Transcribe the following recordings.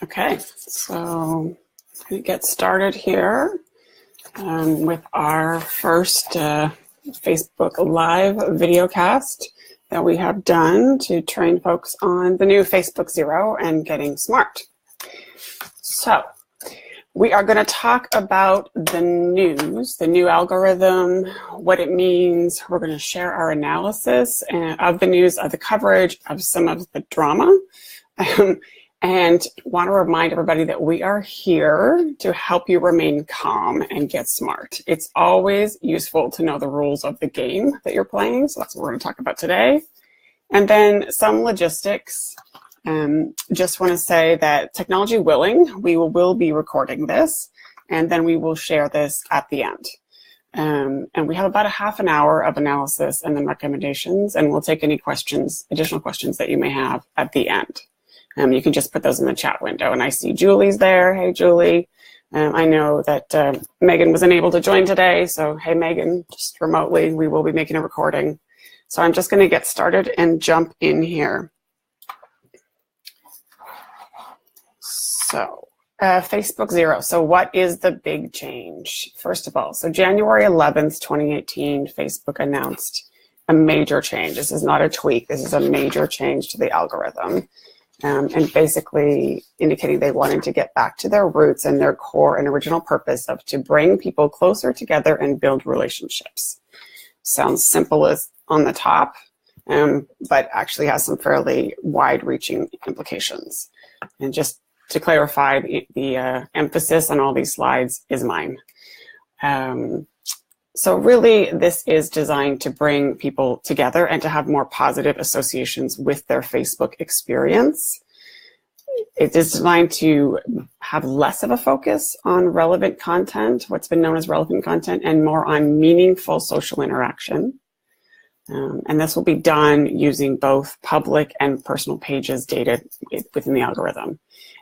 Okay, so we get started here with our first Facebook Live video cast that we have done to train folks on the new Facebook Zero and getting smart. So we are going to talk about the news, the new algorithm, what it means. We're going to share our analysis of the news, of the coverage, of some of the drama. And want to remind everybody that we are here to help you remain calm and get smart. It's always useful to know the rules of the game that you're playing. So that's what we're going to talk about today. And then some logistics. Just want to say that technology willing, we will be recording this, and then we will share this at the end. And we have about a half an hour of analysis and then recommendations, and we'll take any questions, additional questions that you may have at the end. You can just put those in the chat window. And I see Julie's there. Hey, Julie. I know that Megan was unable to join today. So, hey, Megan, just remotely, we will be making a recording. So I'm just going to get started and jump in here. So Facebook Zero. So what is the big change? First of all, so January 11th, 2018, Facebook announced a major change. This is not a tweak. This is a major change to the algorithm. And basically indicating they wanted to get back to their roots and their core and original purpose of to bring people closer together and build relationships. Sounds simple as on the top, but actually has some fairly wide-reaching implications. And just to clarify, the emphasis on all these slides is mine. So really, this is designed to bring people together and to have more positive associations with their Facebook experience. It is designed to have less of a focus on relevant content, what's been known as relevant content, and more on meaningful social interaction. And this will be done using both public and personal pages data within the algorithm.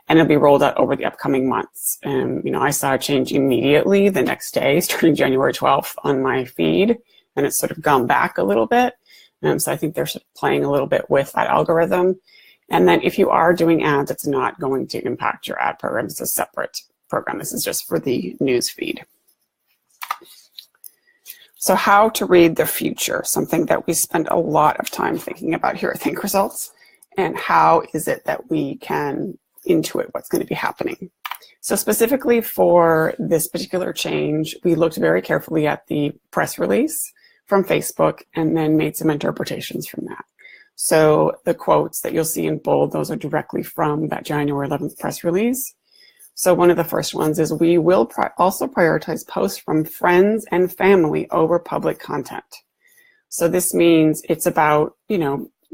And it'll be rolled out over the upcoming months. I saw a change immediately the next day, starting January 12th on my feed, and it's sort of gone back a little bit. So I think they're sort of playing a little bit with that algorithm. And then if you are doing ads, it's not going to impact your ad program. It's a separate program. This is just for the news feed. So how to read the future, something that we spend a lot of time thinking about here at ThinkResults, and how is it that we can intuit what's going to be happening. So specifically for this particular change, we looked very carefully at the press release from Facebook and then made some interpretations from that. So the quotes that you'll see in bold, those are directly from that January 11th press release. So one of the first ones is we will also prioritize posts from friends and family over public content. So this means it's about,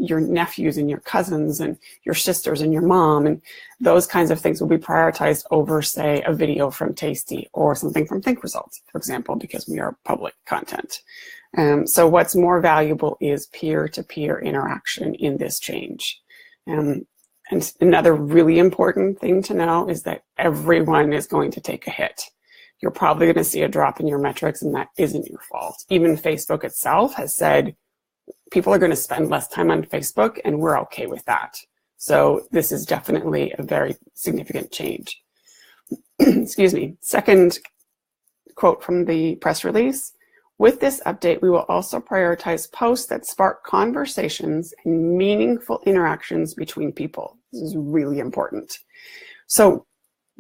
your nephews and your cousins and your sisters and your mom, and those kinds of things will be prioritized over, say, a video from Tasty or something from ThinkResults, for example, because we are public content. So what's more valuable is peer-to-peer interaction in this change. And another really important thing to know is that everyone is going to take a hit. You're probably going to see a drop in your metrics, and that isn't your fault. Even Facebook itself has said people are going to spend less time on Facebook, and we're okay with that. So this is definitely a very significant change. Excuse me. Second quote from the press release. With this update, we will also prioritize posts that spark conversations and meaningful interactions between people. This is really important. So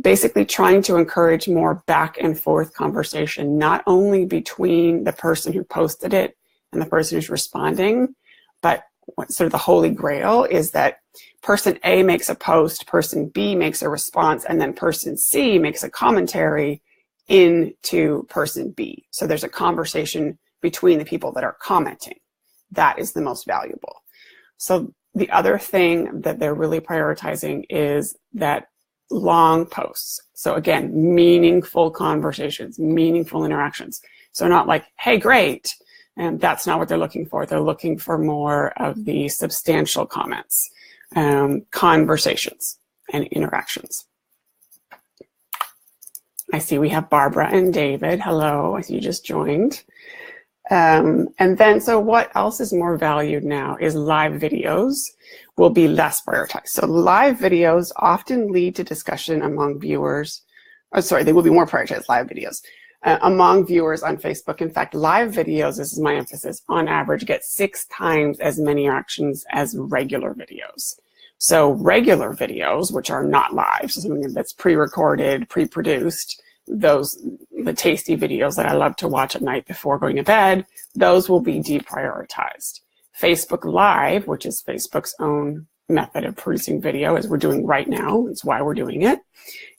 basically trying to encourage more back and forth conversation, not only between the person who posted it and the person who's responding, but what sort of the holy grail is that person A makes a post, person B makes a response, and then person C makes a commentary into person B. So there's a conversation between the people that are commenting. That is the most valuable. So the other thing that they're really prioritizing is that long posts. So again, meaningful conversations, meaningful interactions. So not like, hey, great. And that's not what they're looking for. They're looking for more of the substantial comments, conversations, and interactions. I see we have Barbara and David. Hello, I see you just joined. And then, so what else is more valued now is live videos will be less prioritized. So live videos often lead to discussion among viewers. Oh, sorry, they will be more prioritized, live videos, among viewers on Facebook. In fact, live videos, this is my emphasis, on average get 6 times as many interactions as regular videos. So regular videos, which are not live, so something that's pre-recorded, pre-produced, the tasty videos that I love to watch at night before going to bed, those will be deprioritized. Facebook Live, which is Facebook's own method of producing video, as we're doing right now, it's why we're doing it,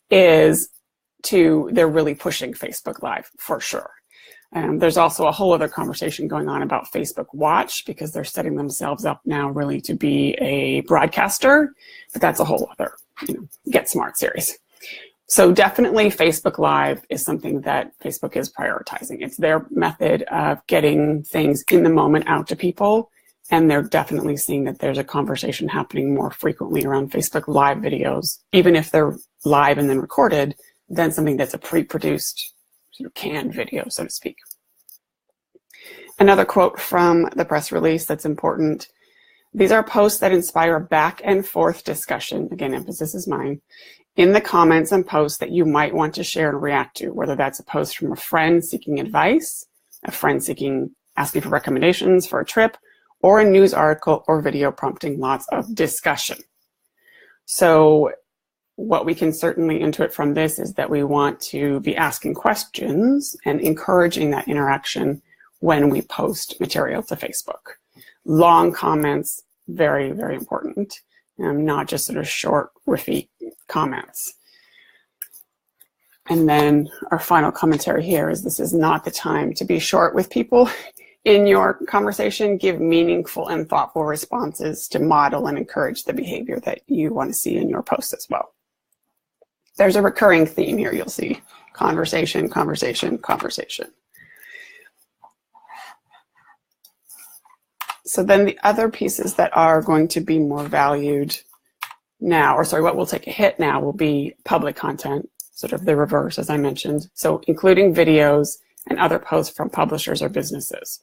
they're really pushing Facebook Live for sure. There's also a whole other conversation going on about Facebook Watch, because they're setting themselves up now really to be a broadcaster, but that's a whole other, Get Smart series. So definitely Facebook Live is something that Facebook is prioritizing. It's their method of getting things in the moment out to people, and they're definitely seeing that there's a conversation happening more frequently around Facebook Live videos, even if they're live and then recorded, than something that's a pre-produced sort of canned video, so to speak. Another quote from the press release that's important. These are posts that inspire back and forth discussion, again, emphasis is mine, in the comments and posts that you might want to share and react to, whether that's a post from a friend seeking advice, a friend asking for recommendations for a trip, or a news article or video prompting lots of discussion. So what we can certainly intuit from this is that we want to be asking questions and encouraging that interaction when we post material to Facebook. Long comments, very, very important, not just sort of short, riffy comments. And then our final commentary here is this is not the time to be short with people in your conversation. Give meaningful and thoughtful responses to model and encourage the behavior that you want to see in your posts as well. There's a recurring theme here, you'll see. Conversation, conversation, conversation. So then the other pieces that are going to be more valued now, or sorry, what will take a hit now will be public content, sort of the reverse, as I mentioned. So including videos and other posts from publishers or businesses.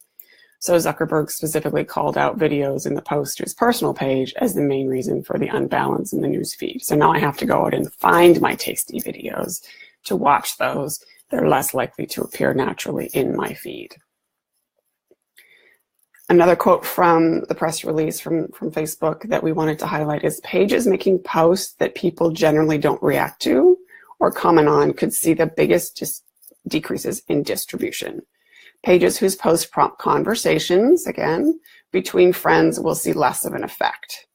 So Zuckerberg specifically called out videos in the post to his personal page as the main reason for the unbalance in the news feed. So now I have to go out and find my tasty videos to watch those. They're less likely to appear naturally in my feed. Another quote from the press release from Facebook that we wanted to highlight is pages making posts that people generally don't react to or comment on could see the biggest decreases in distribution. Pages whose posts prompt conversations, again, between friends will see less of an effect.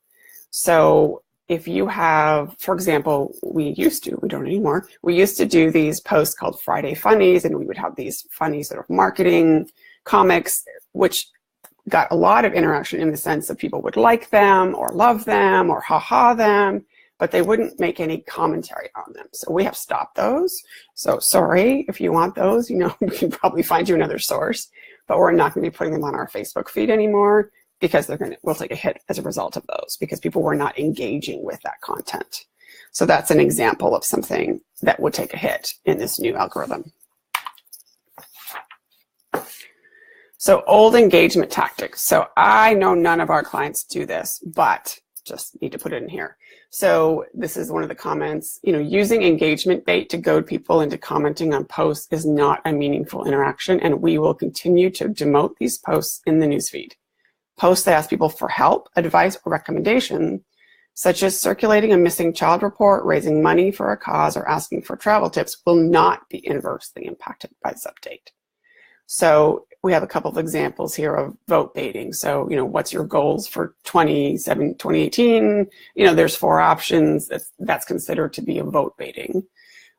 So if you have, for example, we don't anymore, we used to do these posts called Friday Funnies, and we would have these funny sort of marketing comics, which got a lot of interaction in the sense that people would like them or love them or ha-ha them, but they wouldn't make any commentary on them. So we have stopped those. So sorry, if you want those, we can probably find you another source, but we're not going to be putting them on our Facebook feed anymore because we'll take a hit as a result of those because people were not engaging with that content. So that's an example of something that would take a hit in this new algorithm. So old engagement tactics. So I know none of our clients do this, but just need to put it in here. So this is one of the comments, using engagement bait to goad people into commenting on posts is not a meaningful interaction, and we will continue to demote these posts in the newsfeed. Posts that ask people for help, advice, or recommendation, such as circulating a missing child report, raising money for a cause, or asking for travel tips, will not be inversely impacted by this update. So we have a couple of examples here of vote baiting. So, what's your goals for 2018? There's 4 options. That's considered to be a vote baiting.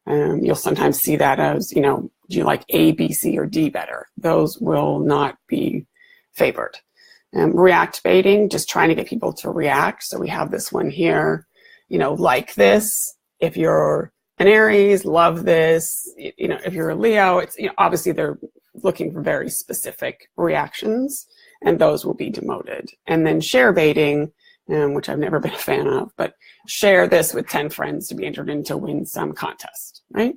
You'll sometimes see that as, do you like A, B, C, or D better? Those will not be favored. React baiting, just trying to get people to react. So we have this one here, like this. If you're an Aries, love this. If you're a Leo, it's, obviously they're looking for very specific reactions, and those will be demoted. And then share baiting, which I've never been a fan of, but share this with 10 friends to be entered in to win some contest, right?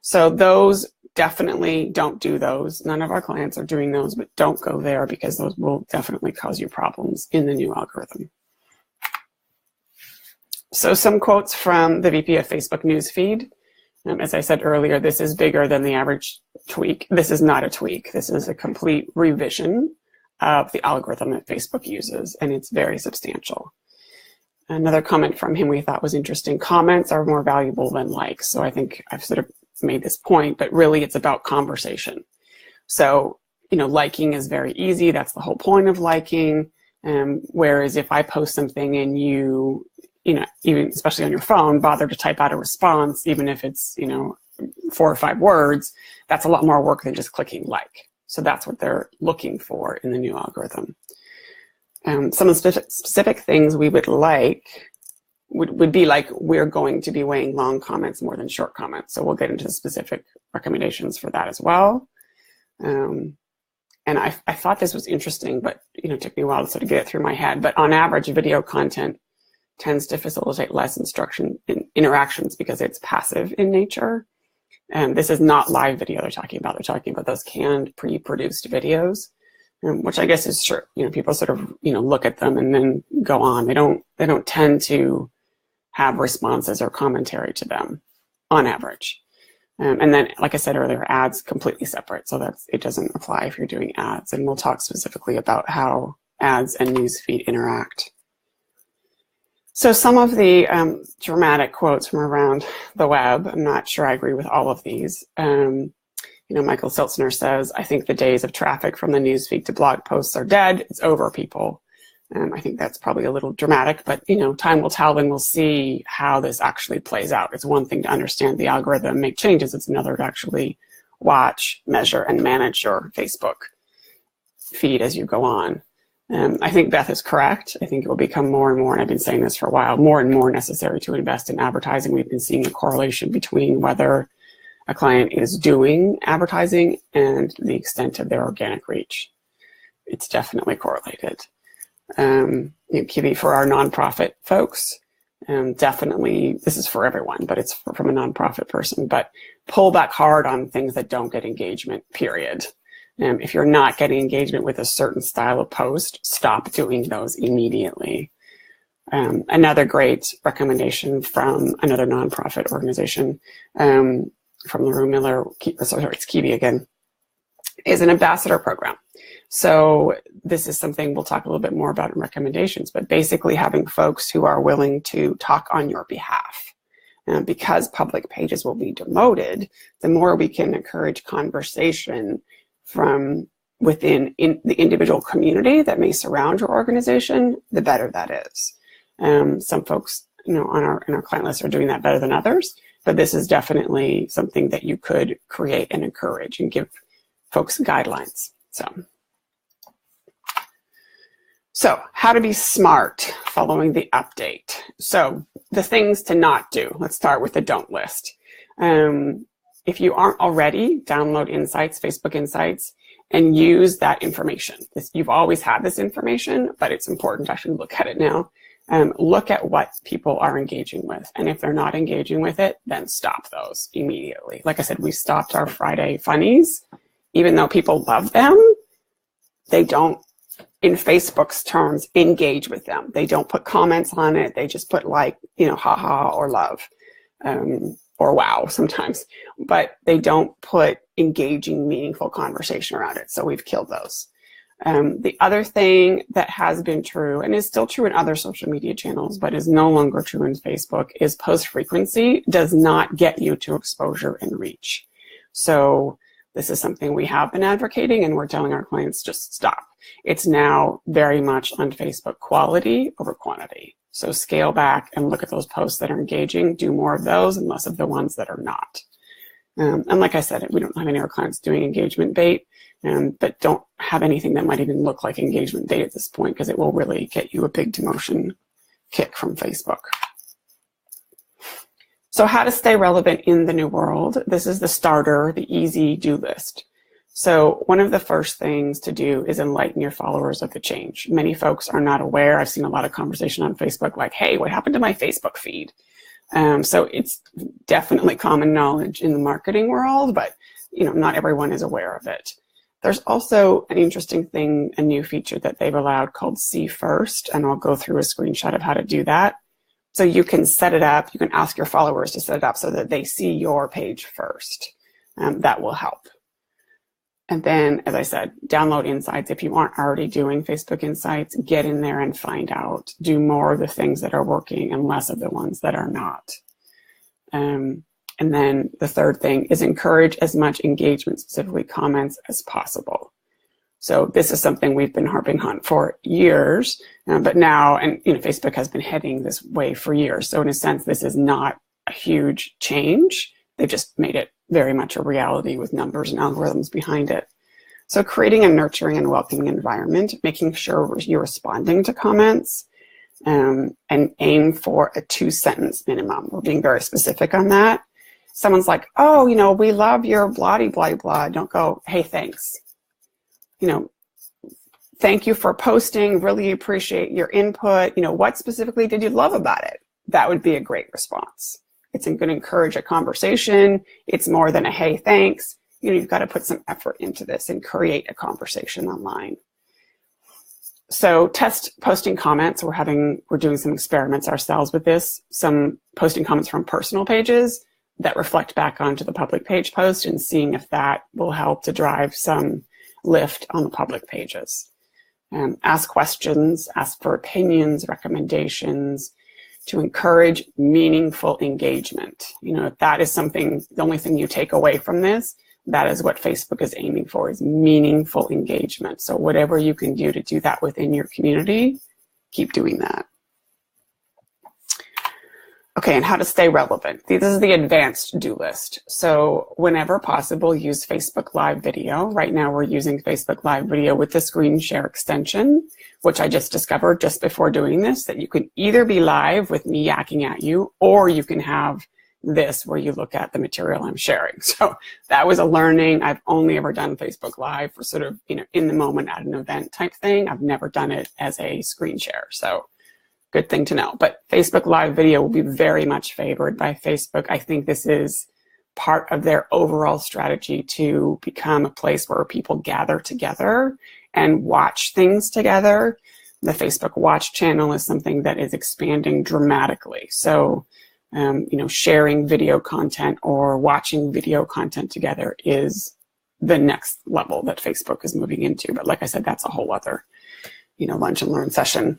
So those definitely don't do those. None of our clients are doing those, but don't go there because those will definitely cause you problems in the new algorithm. So some quotes from the VP of Facebook newsfeed. As I said earlier, this is bigger than the average tweak. This is not a tweak. This is a complete revision of the algorithm that Facebook uses, and it's very substantial. Another comment from him we thought was interesting. Comments are more valuable than likes. So I think I've sort of made this point, but really it's about conversation. So, liking is very easy. That's the whole point of liking. Whereas if I post something and you even especially on your phone, bother to type out a response, even if it's, 4 or 5 words, that's a lot more work than just clicking like. So that's what they're looking for in the new algorithm. Some of the specific things we would like would be like, we're going to be weighing long comments more than short comments. So we'll get into the specific recommendations for that as well. And I thought this was interesting, but it took me a while to sort of get it through my head. But on average, video content tends to facilitate less interactions because it's passive in nature. And this is not live video they're talking about. They're talking about those canned, pre-produced videos, which I guess is true. People sort of, look at them and then go on. They don't tend to have responses or commentary to them on average. And then, like I said earlier, ads completely separate. So it doesn't apply if you're doing ads. And we'll talk specifically about how ads and newsfeed interact. So some of the dramatic quotes from around the web, I'm not sure I agree with all of these. Michael Seltzner says, I think the days of traffic from the newsfeed to blog posts are dead. It's over, people. I think that's probably a little dramatic, but time will tell, and we'll see how this actually plays out. It's one thing to understand the algorithm, make changes. It's another to actually watch, measure, and manage your Facebook feed as you go on. I think Beth is correct. I think it will become more and more, and I've been saying this for a while, more and more necessary to invest in advertising. We've been seeing a correlation between whether a client is doing advertising and the extent of their organic reach. It's definitely correlated. Kiwi, for our nonprofit folks, definitely, this is for everyone, but it's from a nonprofit person, but pull back hard on things that don't get engagement, period. If you're not getting engagement with a certain style of post, stop doing those immediately. Another great recommendation from another nonprofit organization, from LaRue Miller, it's Kiwi again, is an ambassador program. So this is something we'll talk a little bit more about in recommendations, but basically having folks who are willing to talk on your behalf. Because public pages will be demoted, the more we can encourage conversation from within the individual community that may surround your organization, the better that is. Some folks, in our client list are doing that better than others, but this is definitely something that you could create and encourage and give folks guidelines. So how to be smart following the update. So the things to not do. Let's start with the don't list. If you aren't already, download Insights, Facebook Insights, and use that information. You've always had this information, but it's important to actually look at it now. Look at what people are engaging with. And if they're not engaging with it, then stop those immediately. Like I said, we stopped our Friday funnies. Even though people love them, they don't, in Facebook's terms, engage with them. They don't put comments on it. They just put like, haha or love. Or wow sometimes, but they don't put engaging, meaningful conversation around it. So we've killed those. The other thing that has been true and is still true in other social media channels, but is no longer true in Facebook, is post frequency does not get you to exposure and reach. So this is something we have been advocating, and we're telling our clients just stop. It's now very much on Facebook quality over quantity. So scale back and look at those posts that are engaging, do more of those and less of the ones that are not. And like I said, we don't have any of our clients doing engagement bait, but don't have anything that might even look like engagement bait at this point, because it will really get you a big demotion kick from Facebook. So how to stay relevant in the new world. This is the starter, the easy do list. So one of the first things to do is enlighten your followers of the change. Many folks are not aware. I've seen a lot of conversation on Facebook like, hey, what happened to my Facebook feed? So it's definitely common knowledge in the marketing world, but not everyone is aware of it. There's also an interesting thing, a new feature that they've allowed called See First, and I'll go through a screenshot of how to do that. So you can set it up, you can ask your followers to set it up so that they see your page first. That will help. And then, as I said, download Insights. If you aren't already doing Facebook Insights, get in there and find out. Do more of the things that are working and less of the ones that are not. And then the third thing is encourage as much engagement, specifically comments, as possible. So this is something we've been harping on for years, but now, and Facebook has been heading this way for years. So in a sense, this is not a huge change. They've just made it very much a reality with numbers and algorithms behind it. So creating a nurturing and welcoming environment, making sure you're responding to comments, and aim for a 2-sentence minimum. We're being very specific on that. Someone's like, oh, we love your blah, blah, blah. Don't go, hey, thanks. Thank you for posting. Really appreciate your input. What specifically did you love about it? That would be a great response. It's going to encourage a conversation. It's more than a, hey, thanks. You've got to put some effort into this and create a conversation online. So test posting comments. We're doing some experiments ourselves with this. Some posting comments from personal pages that reflect back onto the public page post and seeing if that will help to drive some lift on the public pages. Ask questions, ask for opinions, recommendations, to encourage meaningful engagement. If that is something, the only thing you take away from this, that is what Facebook is aiming for, is meaningful engagement. So whatever you can do to do that within your community, keep doing that. Okay, and how to stay relevant. This is the advanced do list. So whenever possible, use Facebook Live Video. Right now we're using Facebook Live Video with the screen share extension, which I just discovered just before doing this, that you can either be live with me yakking at you, or you can have this where you look at the material I'm sharing. So that was a learning. I've only ever done Facebook Live for sort of, in the moment at an event type thing. I've never done it as a screen share. So good thing to know. But Facebook Live Video will be very much favored by Facebook. I think this is part of their overall strategy to become a place where people gather together and watch things together. The Facebook Watch channel is something that is expanding dramatically. So, sharing video content or watching video content together is the next level that Facebook is moving into. But like I said, that's a whole other, lunch and learn session.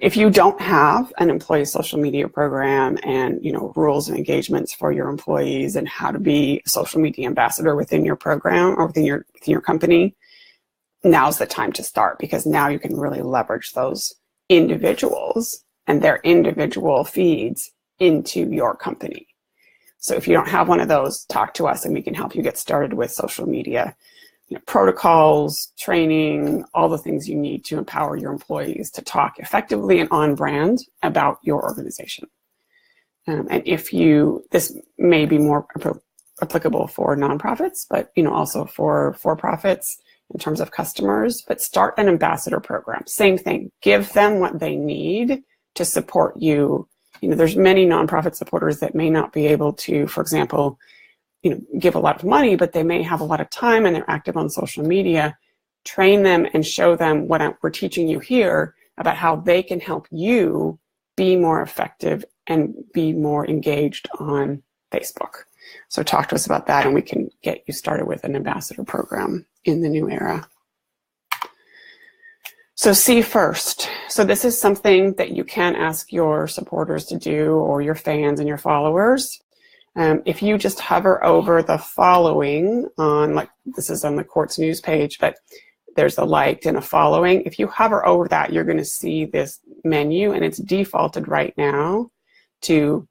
If you don't have an employee social media program and, rules and engagements for your employees and how to be a social media ambassador within your program or within your company, now's the time to start, because now you can really leverage those individuals and their individual feeds into your company. So if you don't have one of those, talk to us and we can help you get started with social media. Protocols, training, all the things you need to empower your employees to talk effectively and on brand about your organization. And this may be more applicable for nonprofits, but also for for-profits in terms of customers. But start an ambassador program. Same thing. Give them what they need to support you. There's many nonprofit supporters that may not be able to, for example, give a lot of money, but they may have a lot of time and they're active on social media. Train them and show them what we're teaching you here about how they can help you be more effective and be more engaged on Facebook. So talk to us about that and we can get you started with an ambassador program in the new era. So see first. So this is something that you can ask your supporters to do, or your fans and your followers. If you just hover over the following on, this is on the Quartz news page, but there's a liked and a following. If you hover over that, you're going to see this menu, and it's defaulted right now to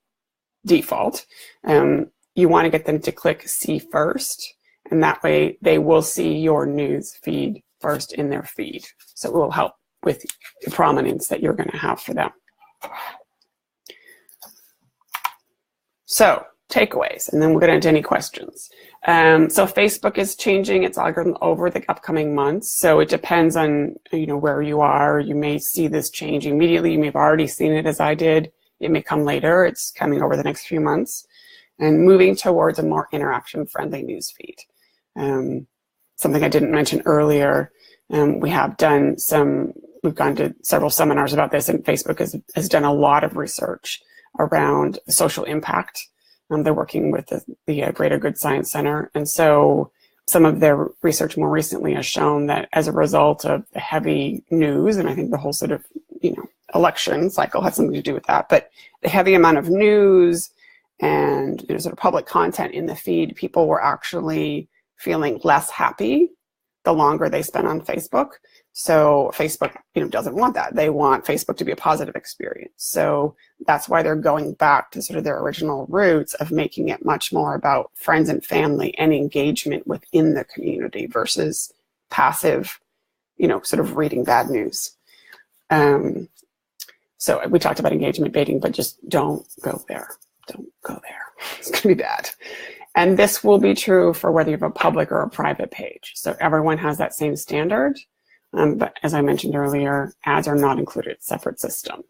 default. You want to get them to click see first, and that way they will see your news feed first in their feed. So it will help with the prominence that you're going to have for them. So takeaways, and then we'll get into any questions. So Facebook is changing its algorithm over the upcoming months. So it depends on where you are. You may see this change immediately. You may have already seen it as I did. It may come later. It's coming over the next few months. and moving towards a more interaction-friendly newsfeed. Something I didn't mention earlier, we've gone to several seminars about this, and Facebook has done a lot of research around social impact. They're working with the Greater Good Science Center, and so some of their research more recently has shown that as a result of the heavy news, and I think the whole sort of, election cycle had something to do with that, but the heavy amount of news and sort of public content in the feed, people were actually feeling less happy the longer they spent on Facebook. So Facebook, doesn't want that. They want Facebook to be a positive experience. So that's why they're going back to sort of their original roots of making it much more about friends and family and engagement within the community versus passive, sort of reading bad news. So we talked about engagement baiting, but just don't go there. Don't go there. It's going to be bad. And this will be true for whether you have a public or a private page. So everyone has that same standard. But as I mentioned earlier, ads are not included. It's a separate system.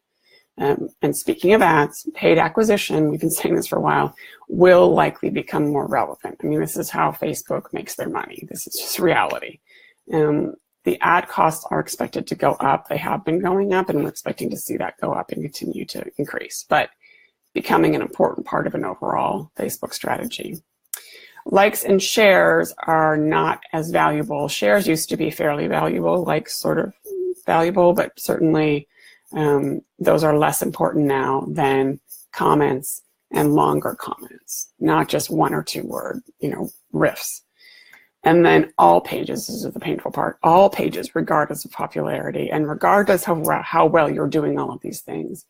And speaking of ads, paid acquisition, we've been saying this for a while, will likely become more relevant. I mean, this is how Facebook makes their money. This is just reality. The ad costs are expected to go up. They have been going up, and we're expecting to see that go up and continue to increase, but becoming an important part of an overall Facebook strategy. Likes and shares are not as valuable. Shares used to be fairly valuable, likes sort of valuable, but certainly those are less important now than comments and longer comments, not just one or two word, riffs. And then all pages, this is the painful part, all pages, regardless of popularity and regardless of how well you're doing all of these things,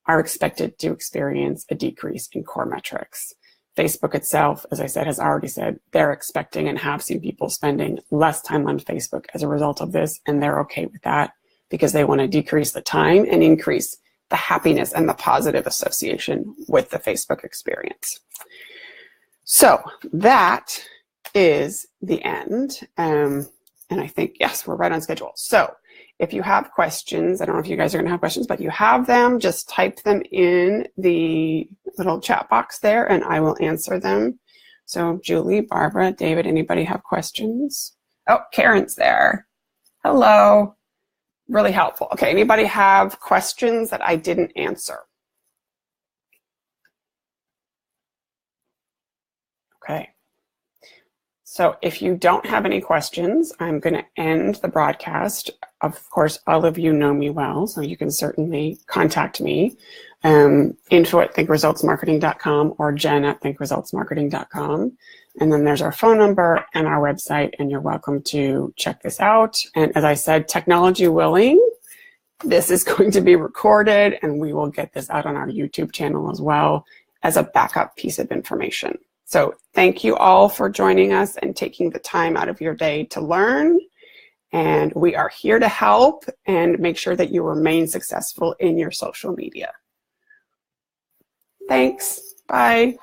are expected to experience a decrease in core metrics. Facebook itself, as I said, has already said they're expecting and have seen people spending less time on Facebook as a result of this, and they're okay with that because they want to decrease the time and increase the happiness and the positive association with the Facebook experience. So that is the end. And I think, yes, we're right on schedule. So if you have questions, I don't know if you guys are going to have questions, but you have them, just type them in the little chat box there and I will answer them. So Julie, Barbara, David, anybody have questions? Oh, Karen's there. Hello. Really helpful. Okay, anybody have questions that I didn't answer? Okay. So if you don't have any questions, I'm going to end the broadcast. Of course, all of you know me well, so you can certainly contact me. info@thinkresultsmarketing.com or jen@thinkresultsmarketing.com. And then there's our phone number and our website, and you're welcome to check this out. And as I said, technology willing, this is going to be recorded, and we will get this out on our YouTube channel as well as a backup piece of information. So thank you all for joining us and taking the time out of your day to learn. And we are here to help and make sure that you remain successful in your social media. Thanks. Bye.